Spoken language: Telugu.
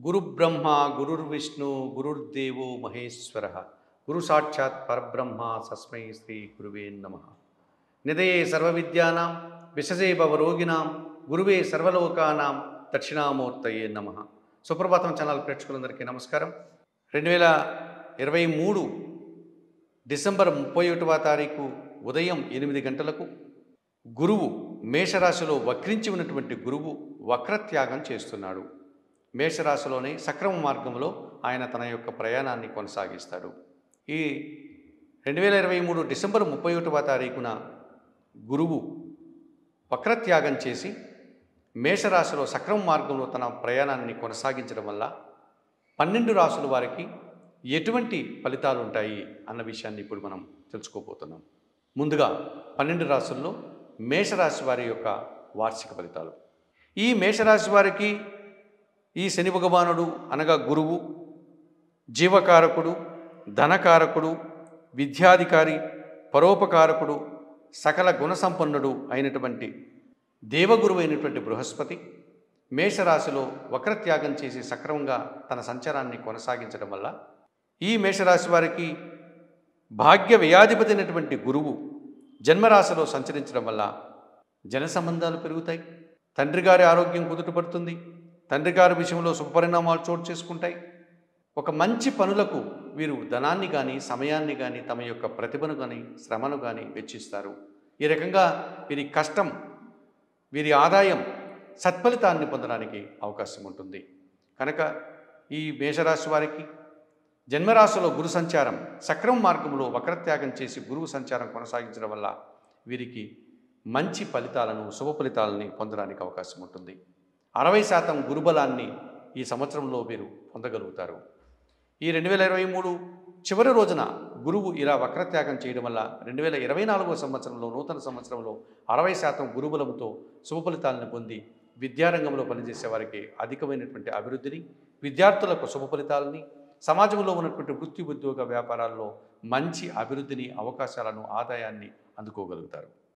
గురుబ్రహ్మ గురుర్విష్ణు గురుర్దేవో మహేశ్వర గురు సాక్షాత్ పరబ్రహ్మ తస్మై శ్రీ గురువే నమః. నిదయే సర్వవిద్యానాం విశజే భవరోగిణాం గురువే సర్వలోకానాం దక్షిణామూర్తయే నమః. సుప్రభాతం ఛానల్ ప్రేక్షకులందరికీ నమస్కారం. 2023 డిసెంబర్ 31వ తారీఖు ఉదయం 8 గంటలకు గురువు మేషరాశిలో వక్రించి ఉన్నటువంటి గురువు వక్రత్యాగం చేస్తున్నాడు. మేషరాశిలోనే సక్రమ మార్గంలో ఆయన తన యొక్క ప్రయాణాన్ని కొనసాగిస్తాడు. ఈ 2023 డిసెంబర్ 31వ తారీఖున గురువు వక్రత్యాగం చేసి మేషరాశిలో సక్రమ మార్గంలో తన ప్రయాణాన్ని కొనసాగించడం వల్ల 12 రాశుల వారికి ఎటువంటి ఫలితాలు ఉంటాయి అన్న విషయాన్ని ఇప్పుడు మనం తెలుసుకోబోతున్నాం. ముందుగా 12 రాశుల్లో మేషరాశి వారి యొక్క వార్షిక ఫలితాలు. ఈ మేషరాశి వారికి ఈ శని భగవానుడు అనగా గురువు జీవకారకుడు, ధనకారకుడు, విద్యాధికారి, పరోపకారకుడు, సకల గుణసంపన్నుడు అయినటువంటి దేవగురువు అయినటువంటి బృహస్పతి మేషరాశిలో వక్రత్యాగం చేసి సక్రమంగా తన సంచారాన్ని కొనసాగించడం వల్ల ఈ మేషరాశి వారికి భాగ్య వ్యయాధిపతి అయినటువంటి గురువు జన్మరాశిలో సంచరించడం వల్ల జన సంబంధాలు పెరుగుతాయి. తండ్రి గారి ఆరోగ్యం కుదుటపడుతుంది. తండ్రి గారి విషయంలో శుభపరిణామాలు చోటు చేసుకుంటాయి. ఒక మంచి పనులకు వీరు ధనాన్ని కానీ సమయాన్ని కానీ తమ యొక్క ప్రతిభను కానీ శ్రమను కానీ వెచ్చిస్తారు. ఈ రకంగా వీరి కష్టం వీరి ఆదాయం సత్ఫలితాన్ని పొందడానికి అవకాశం ఉంటుంది. కనుక ఈ మేషరాశి వారికి జన్మరాశిలో గురు సంచారం సక్రమ మార్గంలో వక్రత్యాగం చేసి గురువు సంచారం కొనసాగించడం వల్ల వీరికి మంచి ఫలితాలను శుభ ఫలితాలని పొందడానికి అవకాశం ఉంటుంది. 60% గురుబలాన్ని ఈ సంవత్సరంలో వీరు పొందగలుగుతారు. ఈ 2023 చివరి రోజున గురువు ఇలా వక్రత్యాగం చేయడం వల్ల 2024వ సంవత్సరంలో నూతన సంవత్సరంలో 60% గురుబలంతో శుభ ఫలితాలను పొంది విద్యారంగంలో పనిచేసే వారికి అధికమైనటువంటి అభివృద్ధిని, విద్యార్థులకు శుభ ఫలితాలని, సమాజంలో ఉన్నటువంటి వృత్తి ఉద్యోగ వ్యాపారాల్లో మంచి అభివృద్ధిని, అవకాశాలను, ఆదాయాన్ని అందుకోగలుగుతారు.